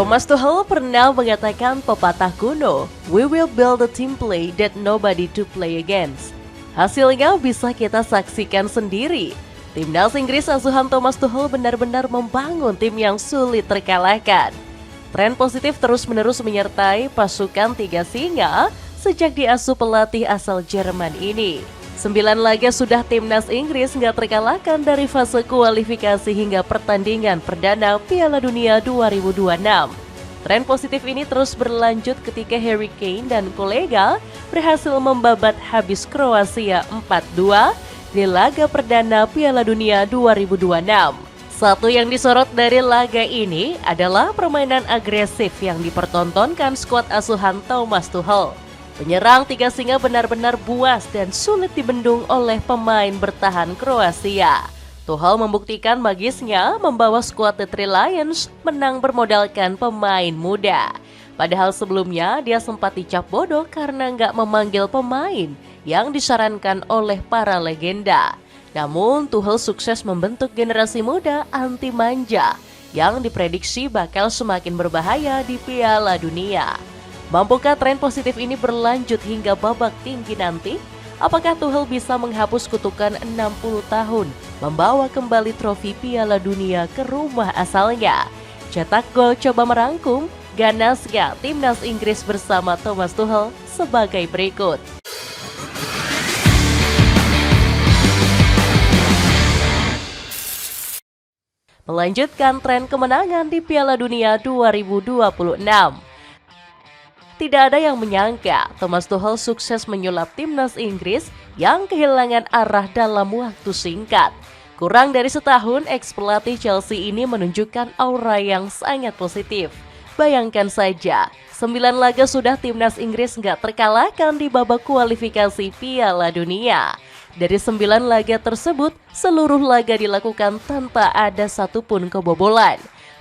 Thomas Tuchel pernah mengatakan pepatah kuno, "We will build a team play that nobody to play against." Hasilnya bisa kita saksikan sendiri. Timnas Inggris asuhan Thomas Tuchel benar-benar membangun tim yang sulit terkalahkan. Tren positif terus-menerus menyertai pasukan tiga singa sejak diasuh pelatih asal Jerman ini. 9 laga sudah timnas Inggris nggak terkalahkan dari fase kualifikasi hingga pertandingan perdana Piala Dunia 2026. Tren positif ini terus berlanjut ketika Harry Kane dan kolega berhasil membabat habis Kroasia 4-2 di laga perdana Piala Dunia 2026. Satu yang disorot dari laga ini adalah permainan agresif yang dipertontonkan skuad asuhan Thomas Tuchel. Penyerang tiga singa benar-benar buas dan sulit dibendung oleh pemain bertahan Kroasia. Tuchel membuktikan magisnya membawa skuad The Three Lions menang bermodalkan pemain muda. Padahal sebelumnya dia sempat dicap bodoh karena nggak memanggil pemain yang disarankan oleh para legenda. Namun Tuchel sukses membentuk generasi muda anti manja yang diprediksi bakal semakin berbahaya di Piala Dunia. Mampukah tren positif ini berlanjut hingga babak tinggi nanti? Apakah Tuchel bisa menghapus kutukan 60 tahun, membawa kembali trofi Piala Dunia ke rumah asalnya? Cetak Gol coba merangkum ganasnya timnas Inggris bersama Thomas Tuchel sebagai berikut. Melanjutkan tren kemenangan di Piala Dunia 2026. Tidak ada yang menyangka Thomas Tuchel sukses menyulap timnas Inggris yang kehilangan arah dalam waktu singkat. Kurang dari setahun, ex-pelatih Chelsea ini menunjukkan aura yang sangat positif. Bayangkan saja, 9 laga sudah timnas Inggris nggak terkalahkan di babak kualifikasi Piala Dunia. Dari 9 laga tersebut, seluruh laga dilakukan tanpa ada satupun kebobolan.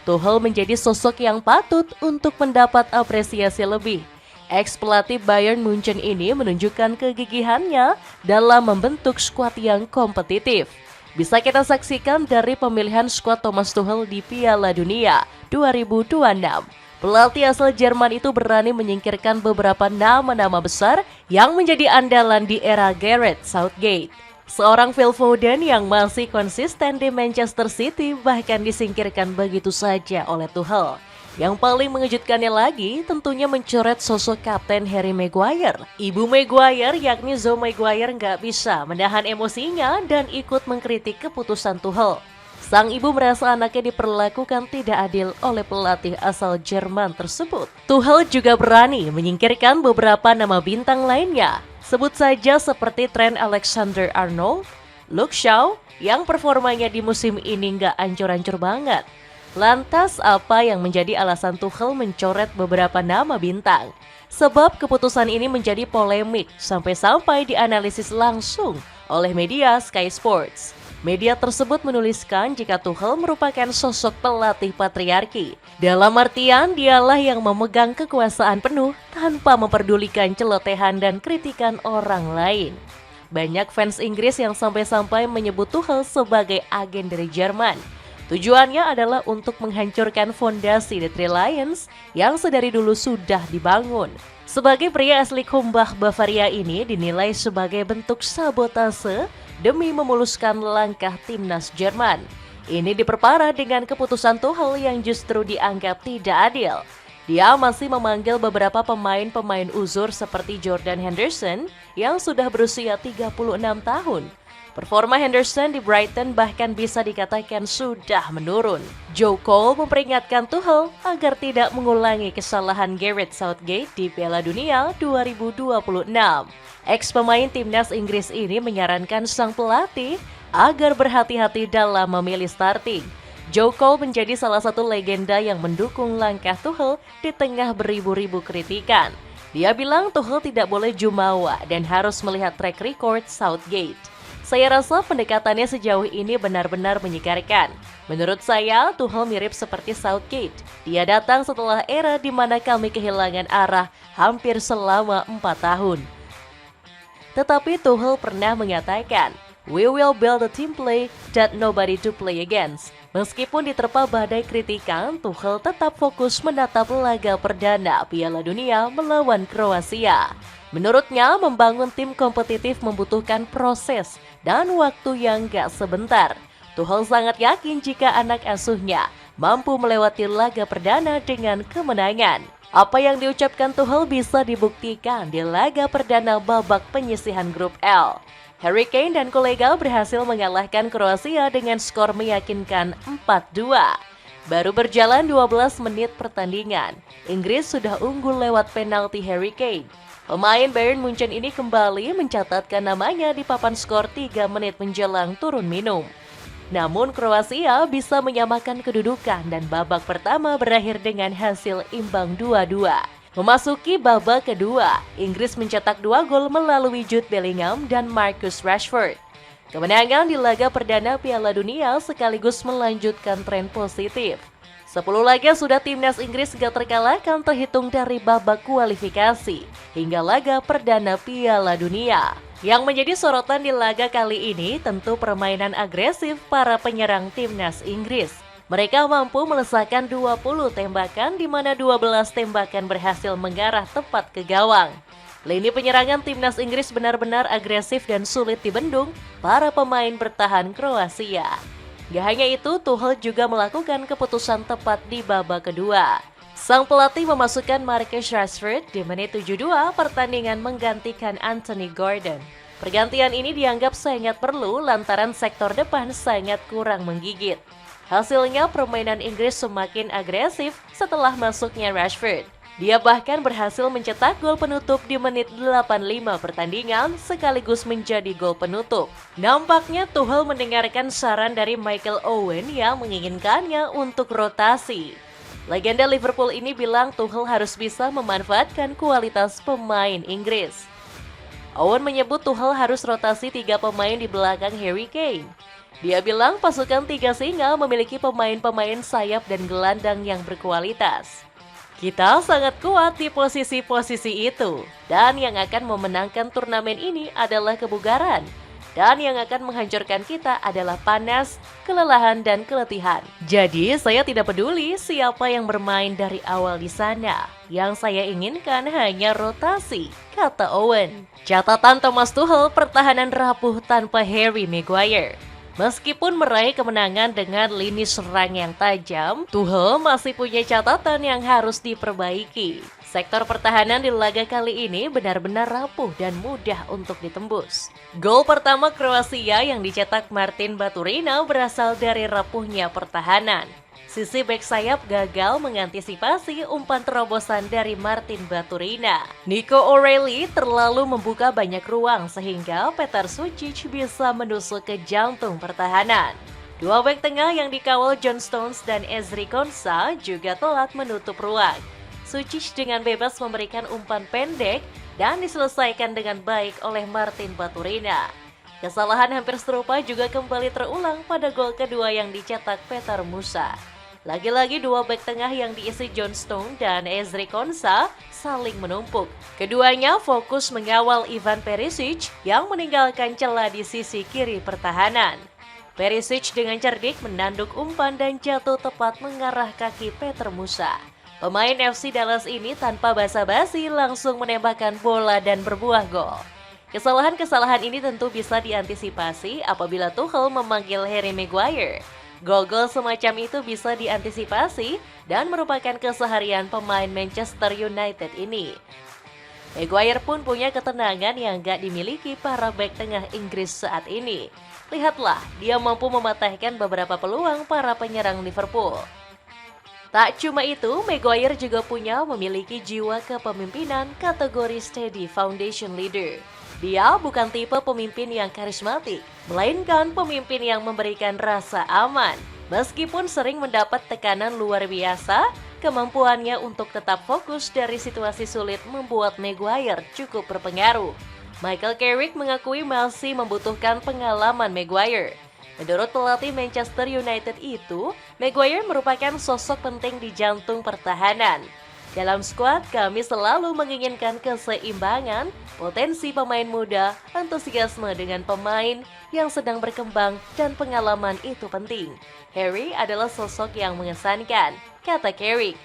Tuchel menjadi sosok yang patut untuk mendapat apresiasi lebih. Ex-pelatih Bayern Munchen ini menunjukkan kegigihannya dalam membentuk skuad yang kompetitif. Bisa kita saksikan dari pemilihan skuad Thomas Tuchel di Piala Dunia 2026. Pelatih asal Jerman itu berani menyingkirkan beberapa nama-nama besar yang menjadi andalan di era Gareth Southgate. Seorang Phil Foden yang masih konsisten di Manchester City bahkan disingkirkan begitu saja oleh Tuchel. Yang paling mengejutkannya lagi tentunya mencoret sosok Kapten Harry Maguire. Ibu Maguire yakni Zoe Maguire nggak bisa menahan emosinya dan ikut mengkritik keputusan Tuchel. Sang ibu merasa anaknya diperlakukan tidak adil oleh pelatih asal Jerman tersebut. Tuchel juga berani menyingkirkan beberapa nama bintang lainnya. Sebut saja seperti Trent Alexander-Arnold, Luke Shaw yang performanya di musim ini nggak ancur-ancur banget. Lantas apa yang menjadi alasan Tuchel mencoret beberapa nama bintang? Sebab keputusan ini menjadi polemik sampai-sampai dianalisis langsung oleh media Sky Sports. Media tersebut menuliskan jika Tuchel merupakan sosok pelatih patriarki. Dalam artian dialah yang memegang kekuasaan penuh tanpa memperdulikan celotehan dan kritikan orang lain. Banyak fans Inggris yang sampai-sampai menyebut Tuchel sebagai agen dari Jerman. Tujuannya adalah untuk menghancurkan fondasi The Three Lions yang sedari dulu sudah dibangun. Sebagai pria asli Kumbach, Bavaria ini dinilai sebagai bentuk sabotase demi memuluskan langkah timnas Jerman. Ini diperparah dengan keputusan Tuchel yang justru dianggap tidak adil. Dia masih memanggil beberapa pemain-pemain uzur seperti Jordan Henderson yang sudah berusia 36 tahun. Performa Henderson di Brighton bahkan bisa dikatakan sudah menurun. Joe Cole memperingatkan Tuchel agar tidak mengulangi kesalahan Gareth Southgate di Piala Dunia 2026. Ex-pemain timnas Inggris ini menyarankan sang pelatih agar berhati-hati dalam memilih starting. Joe Cole menjadi salah satu legenda yang mendukung langkah Tuchel di tengah beribu-ribu kritikan. Dia bilang Tuchel tidak boleh jumawa dan harus melihat track record Southgate. Saya rasa pendekatannya sejauh ini benar-benar menyegarkan. Menurut saya, Tuchel mirip seperti Southgate. Dia datang setelah era di mana kami kehilangan arah hampir selama 4 tahun. Tetapi Tuchel pernah mengatakan, "We will build a team play that nobody to play against." Meskipun diterpa badai kritikan, Tuchel tetap fokus menatap laga perdana Piala Dunia melawan Kroasia. Menurutnya, membangun tim kompetitif membutuhkan proses dan waktu yang gak sebentar. Tuchel sangat yakin jika anak asuhnya mampu melewati laga perdana dengan kemenangan. Apa yang diucapkan Tuchel bisa dibuktikan di laga perdana babak penyisihan grup L. Harry Kane dan kolega berhasil mengalahkan Kroasia dengan skor meyakinkan 4-2. Baru berjalan 12 menit pertandingan, Inggris sudah unggul lewat penalti Harry Kane. Pemain Bayern Munchen ini kembali mencatatkan namanya di papan skor 3 menit menjelang turun minum. Namun Kroasia bisa menyamakan kedudukan dan babak pertama berakhir dengan hasil imbang 2-2. Memasuki babak kedua, Inggris mencetak 2 gol melalui Jude Bellingham dan Marcus Rashford. Kemenangan di laga perdana Piala Dunia sekaligus melanjutkan tren positif. 10 laga sudah timnas Inggris gak terkalahkan terhitung dari babak kualifikasi hingga laga perdana Piala Dunia. Yang menjadi sorotan di laga kali ini tentu permainan agresif para penyerang timnas Inggris. Mereka mampu melesakkan 20 tembakan di mana 12 tembakan berhasil mengarah tepat ke gawang. Lini penyerangan timnas Inggris benar-benar agresif dan sulit dibendung para pemain bertahan Kroasia. Gak hanya itu, Tuchel juga melakukan keputusan tepat di babak kedua. Sang pelatih memasukkan Marcus Rashford di menit 72 pertandingan menggantikan Anthony Gordon. Pergantian ini dianggap sangat perlu lantaran sektor depan sangat kurang menggigit. Hasilnya permainan Inggris semakin agresif setelah masuknya Rashford. Dia bahkan berhasil mencetak gol penutup di menit 85 pertandingan sekaligus menjadi gol penutup. Nampaknya Tuchel mendengarkan saran dari Michael Owen yang menginginkannya untuk rotasi. Legenda Liverpool ini bilang Tuchel harus bisa memanfaatkan kualitas pemain Inggris. Owen menyebut Tuchel harus rotasi 3 pemain di belakang Harry Kane. Dia bilang pasukan 3 singa memiliki pemain-pemain sayap dan gelandang yang berkualitas. Kita sangat kuat di posisi-posisi itu, dan yang akan memenangkan turnamen ini adalah kebugaran. Dan yang akan menghancurkan kita adalah panas, kelelahan, dan keletihan. Jadi saya tidak peduli siapa yang bermain dari awal di sana. Yang saya inginkan hanya rotasi, kata Owen. Catatan Thomas Tuchel, pertahanan rapuh tanpa Harry Maguire. Meskipun meraih kemenangan dengan lini serang yang tajam, Tuchel masih punya catatan yang harus diperbaiki. Sektor pertahanan di laga kali ini benar-benar rapuh dan mudah untuk ditembus. Gol pertama Kroasia yang dicetak Martin Baturina berasal dari rapuhnya pertahanan. Sisi bek sayap gagal mengantisipasi umpan terobosan dari Martin Baturina. Nico O'Reilly terlalu membuka banyak ruang sehingga Petar Sucic bisa menusuk ke jantung pertahanan. Dua bek tengah yang dikawal John Stones dan Ezri Konsa juga telat menutup ruang. Sucic dengan bebas memberikan umpan pendek dan diselesaikan dengan baik oleh Martin Baturina. Kesalahan hampir serupa juga kembali terulang pada gol kedua yang dicetak Petar Musa. Lagi-lagi dua bek tengah yang diisi John Stone dan Ezri Konsa saling menumpuk. Keduanya fokus mengawal Ivan Perisic yang meninggalkan celah di sisi kiri pertahanan. Perisic dengan cerdik menanduk umpan dan jatuh tepat mengarah kaki Petar Musa. Pemain FC Dallas ini tanpa basa-basi langsung menembakkan bola dan berbuah gol. Kesalahan-kesalahan ini tentu bisa diantisipasi apabila Tuchel memanggil Harry Maguire. Gol-gol semacam itu bisa diantisipasi dan merupakan keseharian pemain Manchester United ini. Maguire pun punya ketenangan yang gak dimiliki para bek tengah Inggris saat ini. Lihatlah, dia mampu mematahkan beberapa peluang para penyerang Liverpool. Tak cuma itu, Maguire juga memiliki jiwa kepemimpinan kategori Steady Foundation Leader. Dia bukan tipe pemimpin yang karismatik, melainkan pemimpin yang memberikan rasa aman. Meskipun sering mendapat tekanan luar biasa, kemampuannya untuk tetap fokus dari situasi sulit membuat Maguire cukup berpengaruh. Michael Carrick mengakui masih membutuhkan pengalaman Maguire. Menurut pelatih Manchester United itu, Maguire merupakan sosok penting di jantung pertahanan. Dalam skuad, kami selalu menginginkan keseimbangan, potensi pemain muda, antusiasme dengan pemain yang sedang berkembang, dan pengalaman itu penting. Harry adalah sosok yang mengesankan, kata Carrick.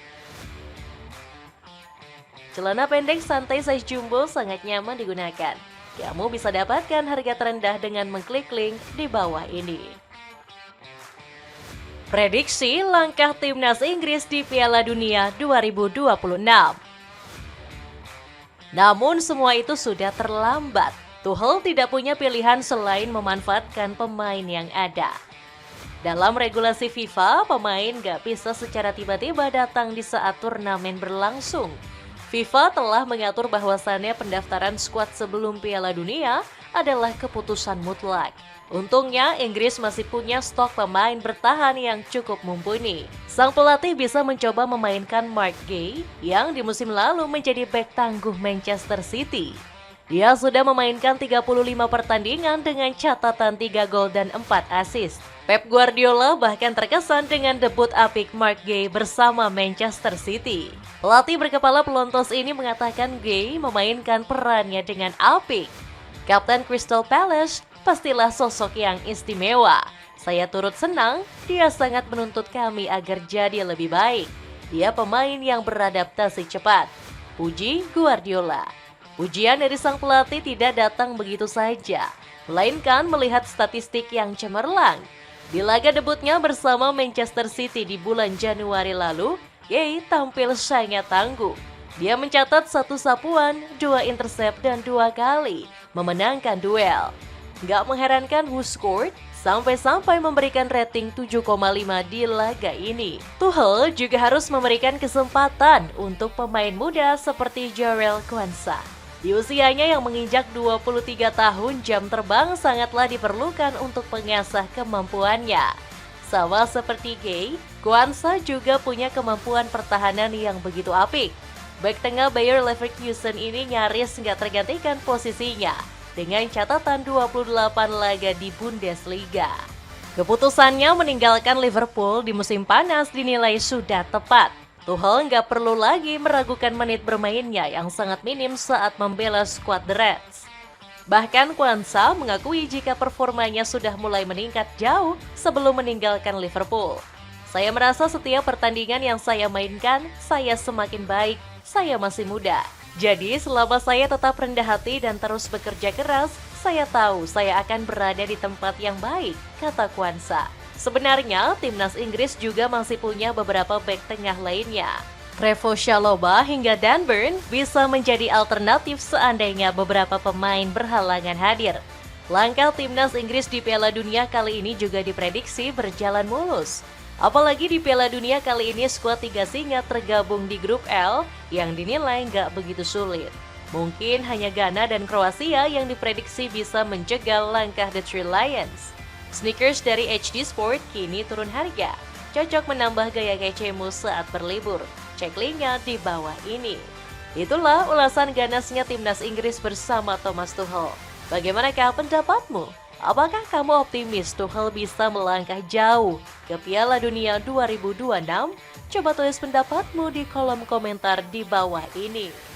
Celana pendek santai size jumbo sangat nyaman digunakan. Kamu bisa dapatkan harga terendah dengan mengklik link di bawah ini. Prediksi langkah timnas Inggris di Piala Dunia 2026. Namun semua itu sudah terlambat. Tuchel tidak punya pilihan selain memanfaatkan pemain yang ada. Dalam regulasi FIFA, pemain gak bisa secara tiba-tiba datang di saat turnamen berlangsung. FIFA telah mengatur bahwasannya pendaftaran skuad sebelum Piala Dunia adalah keputusan mutlak. Untungnya, Inggris masih punya stok pemain bertahan yang cukup mumpuni. Sang pelatih bisa mencoba memainkan Mark Gay yang di musim lalu menjadi bek tangguh Manchester City. Dia sudah memainkan 35 pertandingan dengan catatan 3 gol dan 4 assist. Pep Guardiola bahkan terkesan dengan debut apik Mark Gay bersama Manchester City. Pelatih berkepala pelontos ini mengatakan Gay memainkan perannya dengan apik. Kapten Crystal Palace pastilah sosok yang istimewa. Saya turut senang, dia sangat menuntut kami agar jadi lebih baik. Dia pemain yang beradaptasi cepat. Puji Guardiola. Pujian dari sang pelatih tidak datang begitu saja, melainkan melihat statistik yang cemerlang. Di laga debutnya bersama Manchester City di bulan Januari lalu, Gay tampil sangat tangguh. Dia mencatat 1 sapuan, 2 intercept, dan 2 kali memenangkan duel. Gak mengherankan who scored, sampai-sampai memberikan rating 7,5 di laga ini. Tuchel juga harus memberikan kesempatan untuk pemain muda seperti Jarell Quansah. Di usianya yang menginjak 23 tahun, jam terbang sangatlah diperlukan untuk mengasah kemampuannya. Sama seperti Gay, Quansah juga punya kemampuan pertahanan yang begitu apik. Bek tengah Bayer Leverkusen ini nyaris nggak tergantikan posisinya dengan catatan 28 laga di Bundesliga. Keputusannya meninggalkan Liverpool di musim panas dinilai sudah tepat. Tuchel nggak perlu lagi meragukan menit bermainnya yang sangat minim saat membela skuad The Reds. Bahkan Quansah mengakui jika performanya sudah mulai meningkat jauh sebelum meninggalkan Liverpool. Saya merasa setiap pertandingan yang saya mainkan, saya semakin baik, saya masih muda. Jadi selama saya tetap rendah hati dan terus bekerja keras, saya tahu saya akan berada di tempat yang baik, kata Quansah. Sebenarnya, timnas Inggris juga masih punya beberapa bek tengah lainnya. Trevoh Chalobah hingga Dan Burn bisa menjadi alternatif seandainya beberapa pemain berhalangan hadir. Langkah timnas Inggris di Piala Dunia kali ini juga diprediksi berjalan mulus. Apalagi di Piala Dunia kali ini skuad 3 singa tergabung di grup L yang dinilai nggak begitu sulit. Mungkin hanya Ghana dan Kroasia yang diprediksi bisa mencegal langkah The Three Lions. Sneakers dari HD Sport kini turun harga. Cocok menambah gaya kecemu saat berlibur. Cek linknya di bawah ini. Itulah ulasan ganasnya timnas Inggris bersama Thomas Tuchel. Bagaimanakah pendapatmu? Apakah kamu optimis Tuchel bisa melangkah jauh ke Piala Dunia 2026? Coba tulis pendapatmu di kolom komentar di bawah ini.